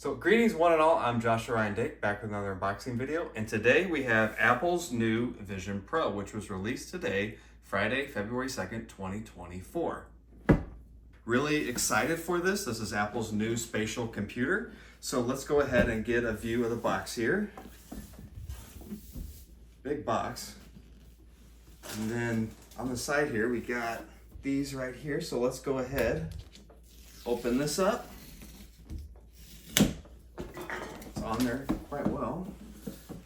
So greetings one and all, I'm Joshua Ryan Dake, back with another unboxing video, and today we have Apple's new Vision Pro, which was released today, Friday, February 2nd, 2024. Really excited for this. This is Apple's new spatial computer. So let's go ahead and get a view of the box here. Big box. And then on the side here, we got these right here. So let's go ahead, open this up. On there quite well.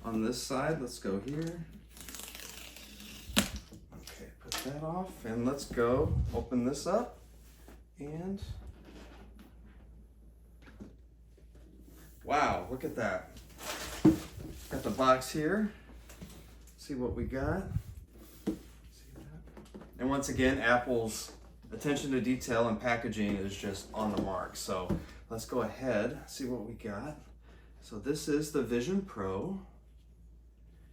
On this side, let's go here. Okay, put that off, and let's go open this up. And wow, look at that. Got the box here. See what we got. See that? And once again, Apple's attention to detail and packaging is just on the mark. So let's go ahead, see what we got. So this is the Vision Pro.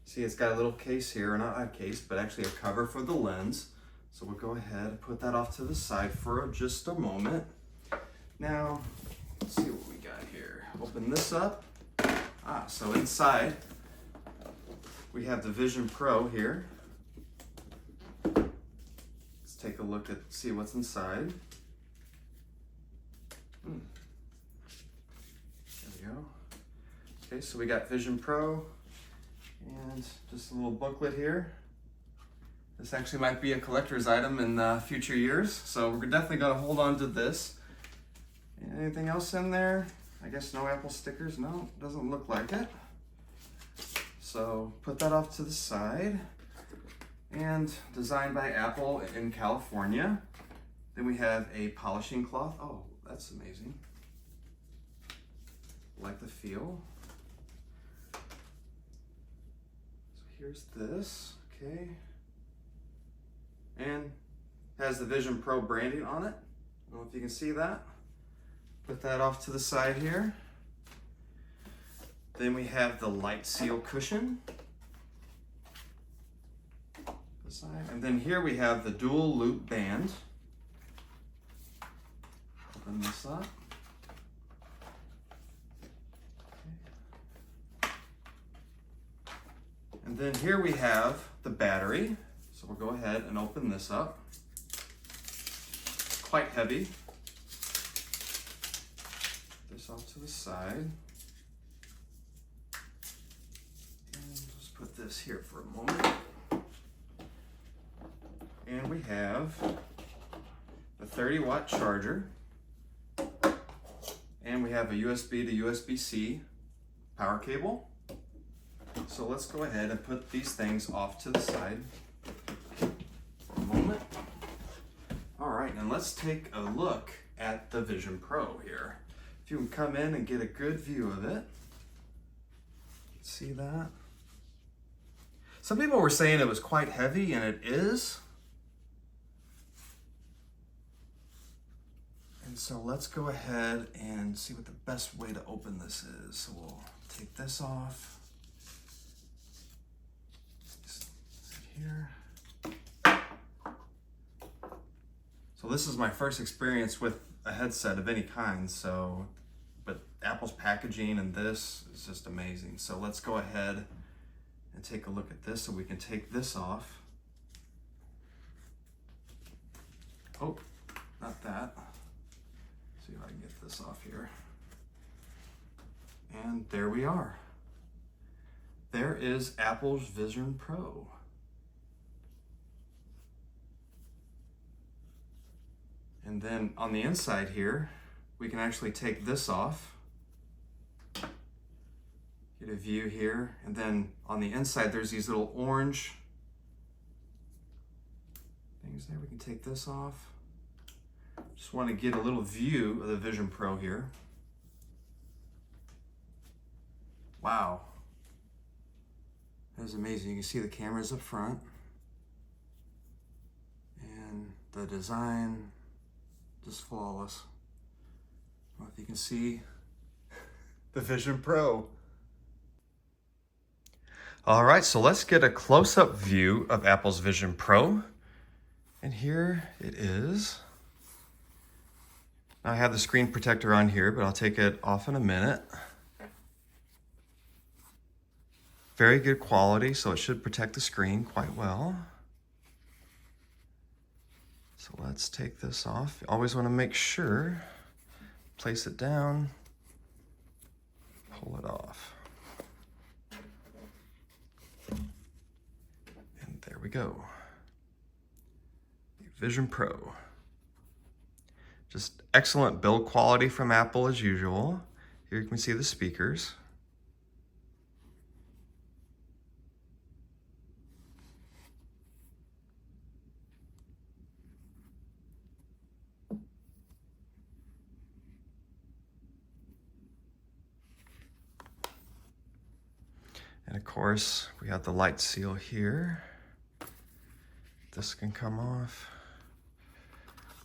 See, it's got a little case here, not a case, but actually a cover for the lens. So we'll go ahead and put that off to the side for just a moment. Now, let's see what we got here. Open this up. So inside, we have the Vision Pro here. Let's take a look at, see what's inside. There we go. Okay, so we got Vision Pro and just a little booklet here. This actually might be a collector's item in future years, so we're definitely going to hold on to this. Anything else in there? I guess no Apple stickers. No, doesn't look like it. So put that off to the side. And designed by Apple in California. Then we have a polishing cloth. Oh, that's amazing. Like the feel. Here's this, okay. And has the Vision Pro branding on it. I don't know if you can see that. Put that off to the side here. Then we have the light seal cushion. And then here we have the dual loop band. Open this up. And then here we have the battery. So we'll go ahead and open this up. Quite heavy. Put this off to the side. And just put this here for a moment. And we have the 30-watt charger. And we have a USB to USB-C power cable. So let's go ahead and put these things off to the side for a moment. All right, and let's take a look at the Vision Pro here. If you can come in and get a good view of it. See that? Some people were saying it was quite heavy, and it is. And so let's go ahead and see what the best way to open this is. So we'll take this off. Here. So this is my first experience with a headset of any kind, but Apple's packaging and this is just amazing. So let's go ahead and take a look at this so we can take this off. Oh, not that. See if I can get this off here. And there we are. There is Apple's Vision Pro. And then on the inside here, we can actually take this off. Get a view here. And then on the inside, there's these little orange things there. We can take this off. Just want to get a little view of the Vision Pro here. Wow. That is amazing. You can see the cameras up front. And the design, just flawless. I don't know if you can see the Vision Pro. All right, so let's get a close-up view of Apple's Vision Pro. And here it is. I have the screen protector on here, but I'll take it off in a minute. Very good quality, so it should protect the screen quite well. So let's take this off. You always want to make sure, place it down, pull it off. And there we go. Vision Pro. Just excellent build quality from Apple as usual. Here you can see the speakers. And of course, we have the light seal here. This can come off.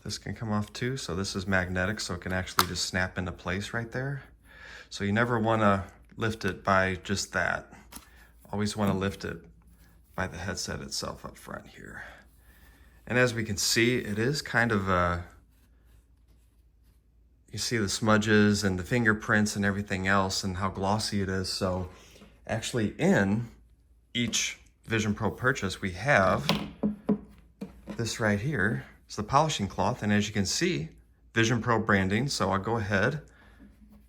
This can come off too. So this is magnetic, so it can actually just snap into place right there. So you never want to lift it by just that. Always want to lift it by the headset itself up front here. And as we can see, it is kind of you see the smudges and the fingerprints and everything else and how glossy it is. So actually in each Vision Pro purchase, we have this right here. It's the polishing cloth, and as you can see, Vision Pro branding. So I'll go ahead,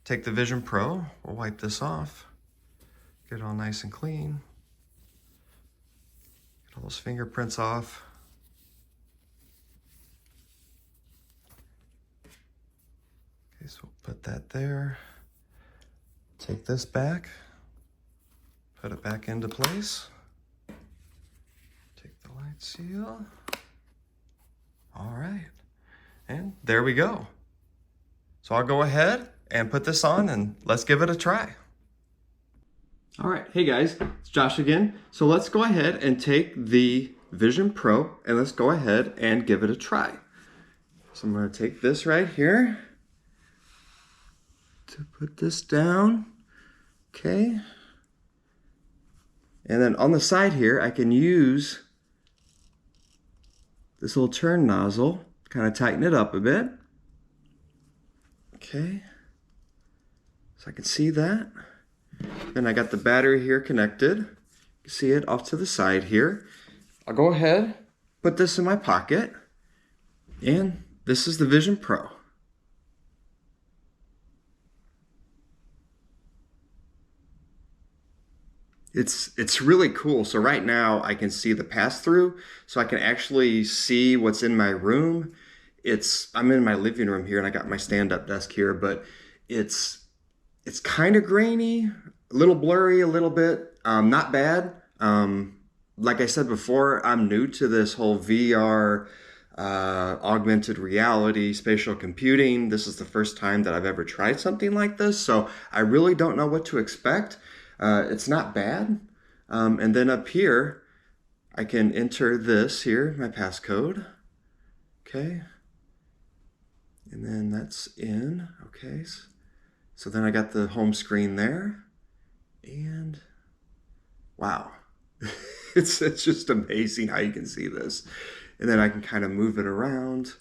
take the Vision Pro, we'll wipe this off, get it all nice and clean, get all those fingerprints off. Okay, so we'll put that there. Take this back, put it back into place. Take the light seal. All right, and there we go. So I'll go ahead and put this on and let's give it a try. All right, hey guys, it's Josh again. So let's go ahead and take the Vision Pro and let's go ahead and give it a try. So I'm gonna take this right here to put this down, okay? And then on the side here, I can use this little turn nozzle, kind of tighten it up a bit. Okay, so I can see that. Then I got the battery here connected. You can see it off to the side here. I'll go ahead, put this in my pocket, and this is the Vision Pro. It's really cool. So right now I can see the pass-through, so I can actually see what's in my room. I'm in my living room here and I got my stand-up desk here, but it's kind of grainy, a little blurry a little bit, not bad. Like I said before, I'm new to this whole VR, augmented reality, spatial computing. This is the first time that I've ever tried something like this, so I really don't know what to expect. It's not bad. And then up here, I can enter this here, my passcode. Okay. And then that's in. Okay. So then I got the home screen there. And wow. It's just amazing how you can see this. And then I can kind of move it around,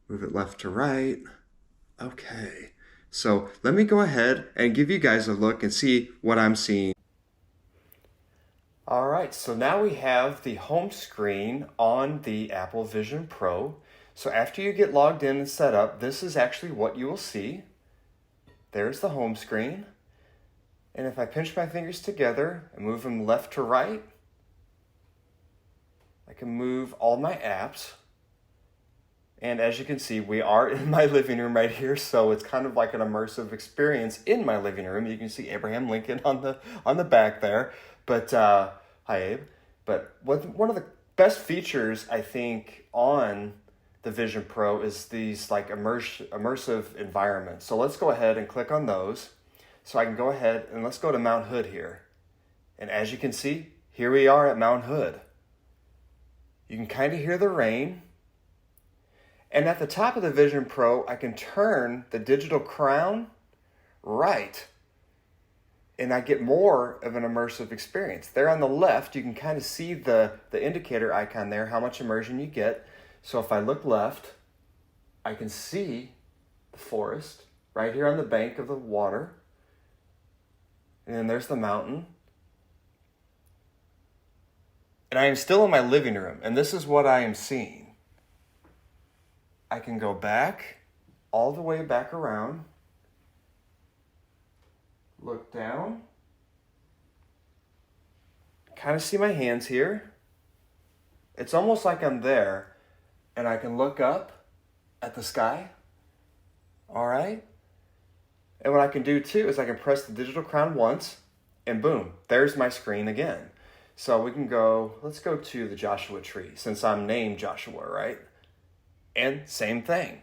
move it left to right. Okay. So let me go ahead and give you guys a look and see what I'm seeing. All right, so now we have the home screen on the Apple Vision Pro. So after you get logged in and set up, this is actually what you will see. There's the home screen. And if I pinch my fingers together and move them left to right, I can move all my apps. And as you can see, we are in my living room right here, so it's kind of like an immersive experience in my living room. You can see Abraham Lincoln on the back there. But hi, Abe. But one of the best features I think on the Vision Pro is these like immersive environments. So let's go ahead and click on those. So I can go ahead and let's go to Mount Hood here. And as you can see, here we are at Mount Hood. You can kind of hear the rain. And at the top of the Vision Pro, I can turn the digital crown right. And I get more of an immersive experience. There on the left, you can kind of see the indicator icon there, how much immersion you get. So if I look left, I can see the forest, right here on the bank of the water. And then there's the mountain. And I am still in my living room, and this is what I am seeing. I can go back, all the way back around, look down, kind of see my hands here. It's almost like I'm there, and I can look up at the sky. All right? And what I can do too is I can press the digital crown once, and boom, there's my screen again. So we can go, let's go to the Joshua tree, since I'm named Joshua, right? And same thing.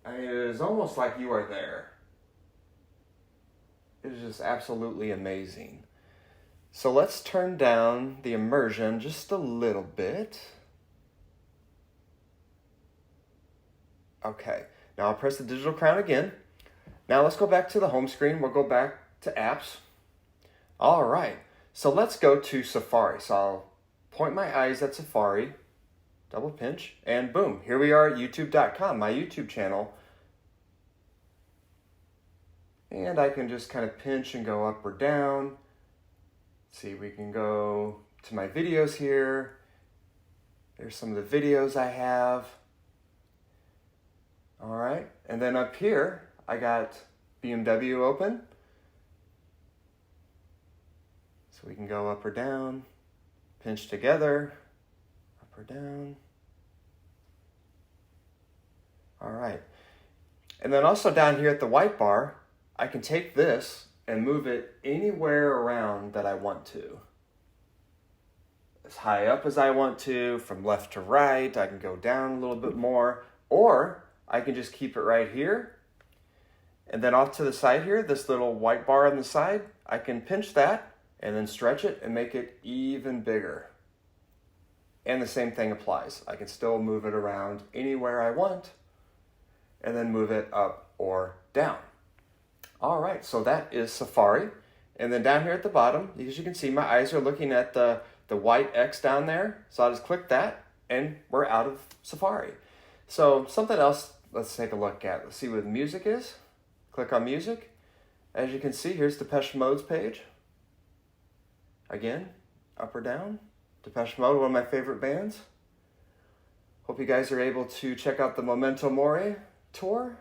I mean, it is almost like you are there. It is just absolutely amazing. So let's turn down the immersion just a little bit. Okay, now I'll press the digital crown again. Now let's go back to the home screen. We'll go back to apps. All right, so let's go to Safari. So I'll point my eyes at Safari, double pinch, and boom, here we are at youtube.com, my YouTube channel. And I can just kind of pinch and go up or down. See, we can go to my videos here. There's some of the videos I have. All right, and then up here, I got BMW open. So we can go up or down, pinch together, up or down. All right, and then also down here at the white bar, I can take this and move it anywhere around that I want to. As high up as I want to, from left to right, I can go down a little bit more, or I can just keep it right here. And then off to the side here, this little white bar on the side, I can pinch that and then stretch it and make it even bigger. And the same thing applies. I can still move it around anywhere I want and then move it up or down. All right, so that is Safari. And then down here at the bottom, as you can see, my eyes are looking at the white X down there. So I'll just click that and we're out of Safari. So something else, let's take a look at. Let's see what the music is. Click on music. As you can see, here's Depeche Mode's page. Again, up or down. Depeche Mode, one of my favorite bands. Hope you guys are able to check out the Memento Mori tour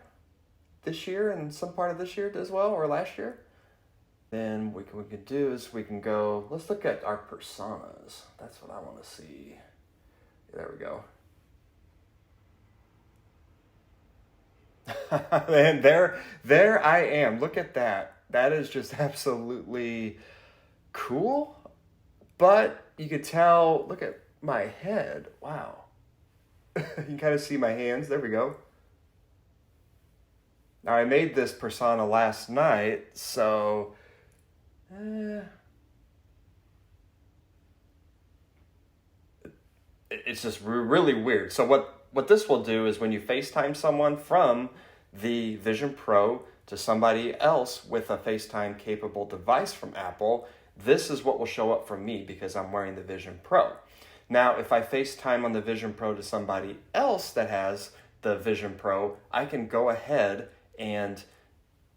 this year and some part of this year as well, or last year. Then what we can do is we can go, let's look at our personas. That's what I want to see. There we go. And there I am. Look at that. That is just absolutely cool. But you could tell, look at my head. Wow. You can kind of see my hands. There we go. Now I made this persona last night, so it's just really weird. So what this will do is when you FaceTime someone from the Vision Pro to somebody else with a FaceTime capable device from Apple, this is what will show up for me because I'm wearing the Vision Pro. Now, if I FaceTime on the Vision Pro to somebody else that has the Vision Pro, I can go ahead and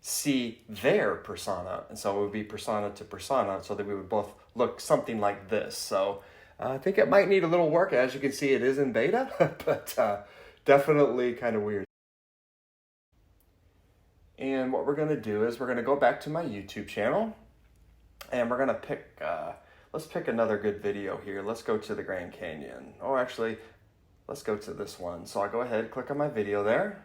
see their persona. And so it would be persona to persona so that we would both look something like this. So I think it might need a little work. As you can see, it is in beta, but definitely kind of weird. And what we're going to do is we're going to go back to my YouTube channel and we're going to pick, let's pick another good video here. Let's go to the Grand Canyon. Or actually, let's go to this one. So I'll go ahead, click on my video there.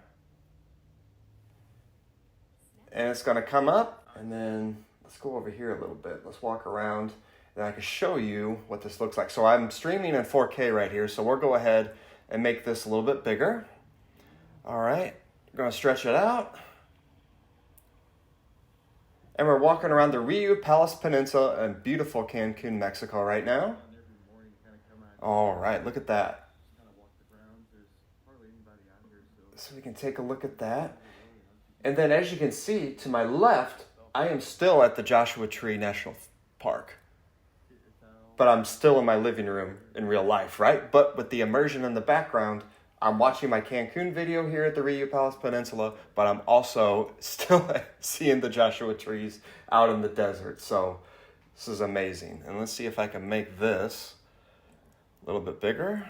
And it's going to come up, and then let's go over here a little bit. Let's walk around, and I can show you what this looks like. So I'm streaming in 4K right here, so we'll go ahead and make this a little bit bigger. All right, we're going to stretch it out. And we're walking around the Riu Palace Peninsula in beautiful Cancun, Mexico right now. All right, look at that. So we can take a look at that. And then as you can see, to my left, I am still at the Joshua Tree National Park. but I'm still in my living room in real life, right? But with the immersion in the background, I'm watching my Cancun video here at the Riu Palace Peninsula, but I'm also still seeing the Joshua trees out in the desert. So this is amazing. And let's see if I can make this a little bit bigger.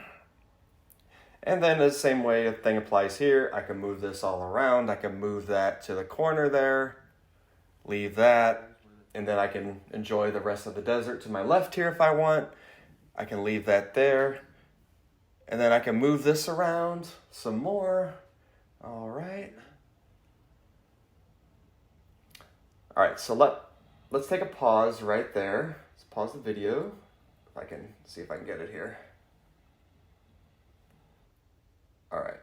And then the same way the thing applies here, I can move this all around. I can move that to the corner there, leave that, and then I can enjoy the rest of the desert to my left here if I want. I can leave that there. And then I can move this around some more. All right. All right, so let's take a pause right there. Let's pause the video. If I can see if I can get it here. All right.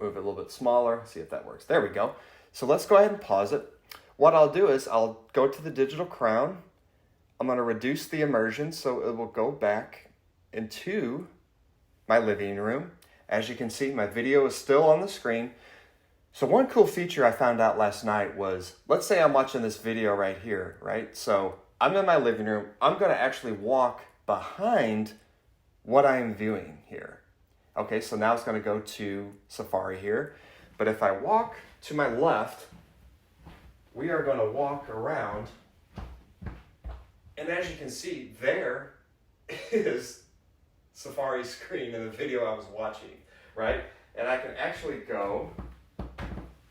Move it a little bit smaller, see if that works. There we go. So let's go ahead and pause it. What I'll do is I'll go to the digital crown. I'm going to reduce the immersion so it will go back into my living room. As you can see, my video is still on the screen. So one cool feature I found out last night was, let's say I'm watching this video right here, right? So I'm in my living room. I'm going to actually walk behind what I am viewing here. Okay, so now it's going to go to Safari here. But if I walk to my left, we are going to walk around. And as you can see, there is Safari screen in the video I was watching, right? And I can actually go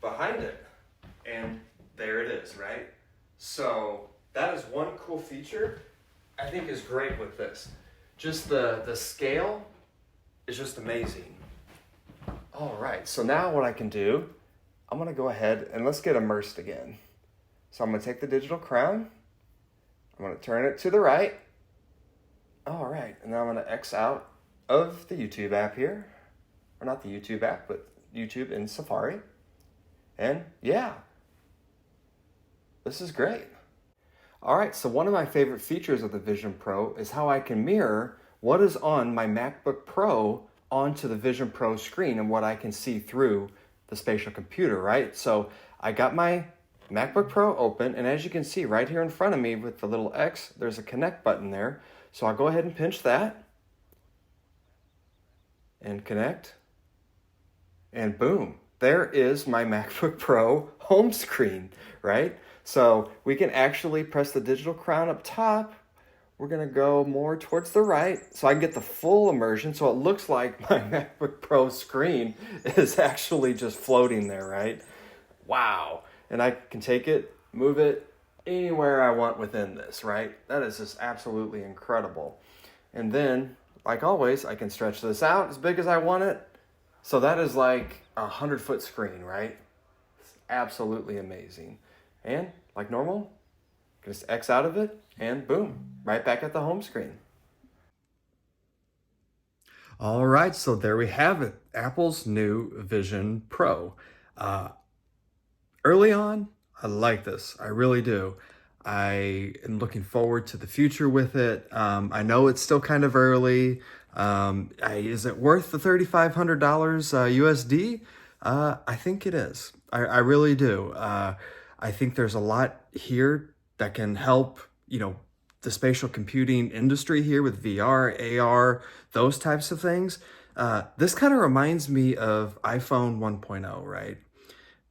behind it, and there it is, right? So that is one cool feature I think is great with this. Just the scale is just amazing. All right, so now what I can do, I'm gonna go ahead and let's get immersed again. So I'm gonna take the digital crown, I'm gonna turn it to the right. All right, and then I'm gonna X out of the YouTube app here. Or not the YouTube app, but YouTube in Safari. And yeah, this is great. All right, so one of my favorite features of the Vision Pro is how I can mirror what is on my MacBook Pro onto the Vision Pro screen and what I can see through the spatial computer, right? So I got my MacBook Pro open, and as you can see right here in front of me with the little X, there's a connect button there. So I'll go ahead and pinch that and connect, and boom, there is my MacBook Pro home screen, right? So we can actually press the digital crown up top. We're gonna go more towards the right so I can get the full immersion, so it looks like my MacBook Pro screen is actually just floating there, right? Wow. And I can take it, move it anywhere I want within this, right? That is just absolutely incredible. And then, like always, I can stretch this out as big as I want it. So that is like a 100-foot screen, right? It's absolutely amazing. And like normal, just X out of it, and boom, right back at the home screen. All right, so there we have it, Apple's new Vision Pro. Early on, I like this, I really do. I am looking forward to the future with it. I know it's still kind of early. Is it worth the $3,500 USD? I think it is. I really do. I think there's a lot here that can help, the spatial computing industry here with VR, AR, those types of things. This kind of reminds me of iPhone 1.0, right?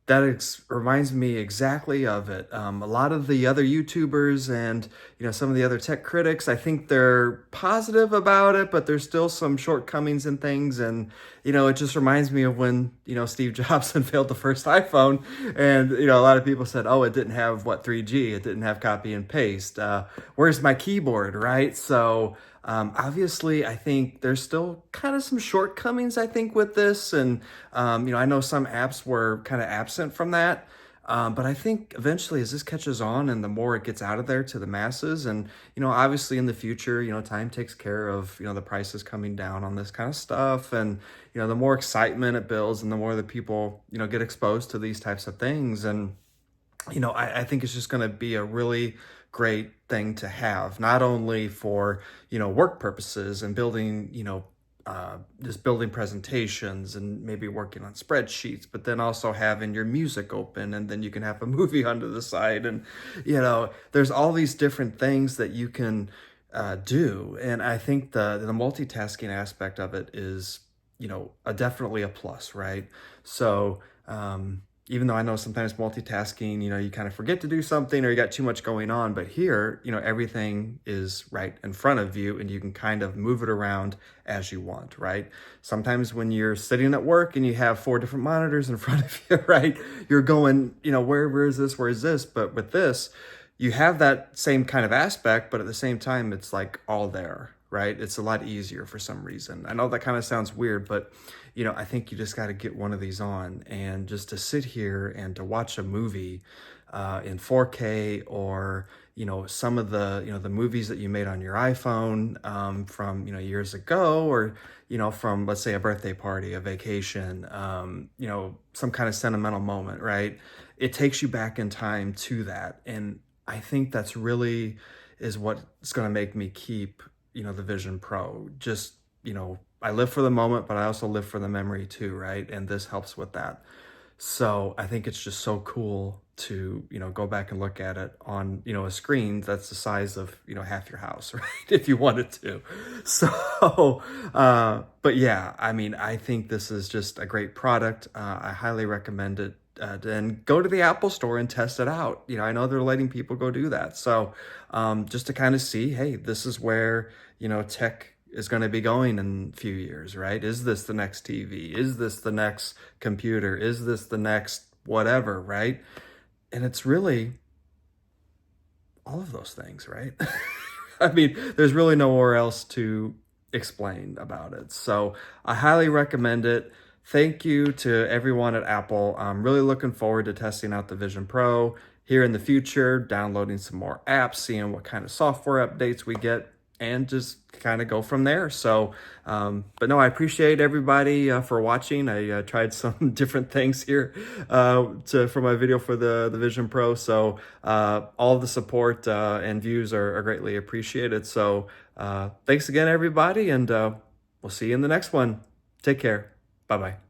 That reminds me exactly of it. A lot of the other YouTubers and some of the other tech critics, I think they're positive about it, but there's still some shortcomings and things. And it just reminds me of when Steve Jobs unveiled the first iPhone, and a lot of people said, "Oh, it didn't have 3G. It didn't have copy and paste. Where's my keyboard?" Right? So. Obviously, I think there's still kind of some shortcomings, I think, with this. And, I know some apps were kind of absent from that. But I think eventually as this catches on and the more it gets out of there to the masses, and, obviously in the future, time takes care of, the prices coming down on this kind of stuff. And, the more excitement it builds and the more that people, get exposed to these types of things. And, I think it's just going to be a really great thing to have, not only for, work purposes and building, just building presentations and maybe working on spreadsheets, but then also having your music open, and then you can have a movie onto the side. And, there's all these different things that you can do. And I think the multitasking aspect of it is, definitely a plus, right? So, even though I know sometimes multitasking, you kind of forget to do something or you got too much going on, but here, everything is right in front of you and you can kind of move it around as you want, right? Sometimes when you're sitting at work and you have 4 different monitors in front of you, right? You're going, where is this? Where is this? But with this, you have that same kind of aspect, but at the same time, it's like all there, right? It's a lot easier for some reason. I know that kind of sounds weird, but I think you just got to get one of these on, and just to sit here and to watch a movie in 4K, or some of the movies that you made on your iPhone from years ago, or from, let's say, a birthday party, a vacation, some kind of sentimental moment, right? It takes you back in time to that, and I think that's really is what's going to make me keep the Vision Pro. Just I live for the moment, but I also live for the memory too, right? And this helps with that. So I think it's just so cool to, go back and look at it on, a screen that's the size of, half your house, right? If you wanted to. So, but yeah, I mean, I think this is just a great product. I highly recommend it. And go to the Apple store and test it out. I know they're letting people go do that. So just to kind of see, hey, this is where, tech is going to be going in a few years, right? Is this the next TV? Is this the next computer? Is this the next whatever, right? And it's really all of those things, right? I mean, there's really nowhere else to explain about it. So I highly recommend it. Thank you to everyone at Apple. I'm really looking forward to testing out the Vision Pro here in the future, downloading some more apps, seeing what kind of software updates we get, and just kind of go from there. So, but no, I appreciate everybody for watching. I tried some different things here for my video for the Vision Pro. So all of the support and views are greatly appreciated. So thanks again, everybody, and we'll see you in the next one. Take care. Bye-bye.